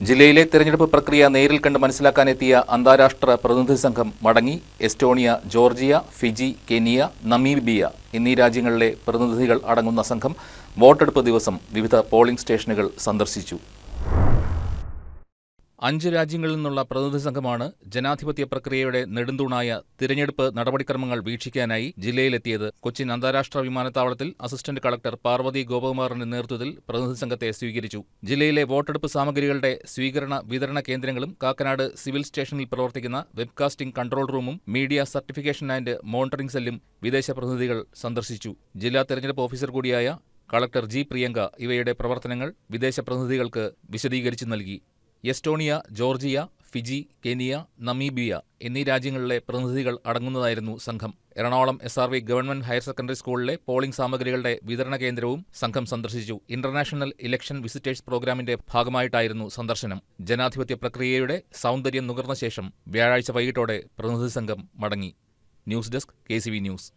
ജില്ലയിലെ തെരഞ്ഞെടുപ്പ് പ്രക്രിയ നേരിൽ കണ്ട് മനസ്സിലാക്കാനെത്തിയ അന്താരാഷ്ട്ര പ്രതിനിധി സംഘം മടങ്ങി. Estonia, Georgia, Fiji, Kenya, Namibia എന്നീ രാജ്യങ്ങളിലെ പ്രതിനിധികൾ അടങ്ങുന്ന സംഘം വോട്ടെടുപ്പ് ദിവസം വിവിധ പോളിംഗ് സ്റ്റേഷനുകൾ സന്ദർശിച്ചു. 5 രാജ്യങ്ങളിൽ നിന്നുള്ള പ്രതിനിധി സംഘമാണ് ജനാധിപത്യ പ്രക്രിയയുടെ നെടുന്തൂണായ തിരഞ്ഞെടുപ്പ് നടപടിക്രമങ്ങൾ വീക്ഷിക്കാനായി ജില്ലയിലെത്തിയത്. കൊച്ചിൻ അന്താരാഷ്ട്ര വിമാനത്താവളത്തിൽ അസിസ്റ്റന്റ് കളക്ടർ പാർവതി ഗോപകുമാറിന്റെ നേതൃത്വത്തിൽ പ്രതിനിധി സംഘത്തെ സ്വീകരിച്ചു. ജില്ലയിലെ വോട്ടെടുപ്പ് സാമഗ്രികളുടെ സ്വീകരണ വിതരണ കേന്ദ്രങ്ങളും കാക്കനാട് സിവിൽ സ്റ്റേഷനിൽ പ്രവർത്തിക്കുന്ന വെബ്കാസ്റ്റിംഗ് കൺട്രോൾ റൂമും മീഡിയ സർട്ടിഫിക്കേഷൻ ആൻഡ് മോണിറ്ററിംഗ് സെല്ലും വിദേശ പ്രതിനിധികൾ സന്ദർശിച്ചു. ജില്ലാ തെരഞ്ഞെടുപ്പ് ഓഫീസർ കൂടിയായ കളക്ടർ ജി. പ്രിയങ്ക ഇവയുടെ പ്രവർത്തനങ്ങൾ വിദേശ പ്രതിനിധികൾക്ക് വിശദീകരിച്ചു നൽകി. Estonia, Georgia, Fiji, Kenya, Namibia എന്നീ രാജ്യങ്ങളിലെ പ്രതിനിധികൾ അടങ്ങുന്നതായിരുന്നു സംഘം. Ernakulam SRV government higher secondary സ്കൂളിലെ പോളിംഗ് സാമഗ്രികളുടെ വിതരണ കേന്ദ്രവും സംഘം സന്ദർശിച്ചു. ഇന്റർനാഷണൽ ഇലക്ഷൻ വിസിറ്റേഴ്സ് പ്രോഗ്രാമിന്റെ ഭാഗമായിട്ടായിരുന്നു സന്ദർശനം. ജനാധിപത്യ പ്രക്രിയയുടെ സൗന്ദര്യം നുകർന്ന ശേഷം വ്യാഴാഴ്ച വൈകിട്ടോടെ പ്രതിനിധി സംഘം മടങ്ങി. News desk KCV news.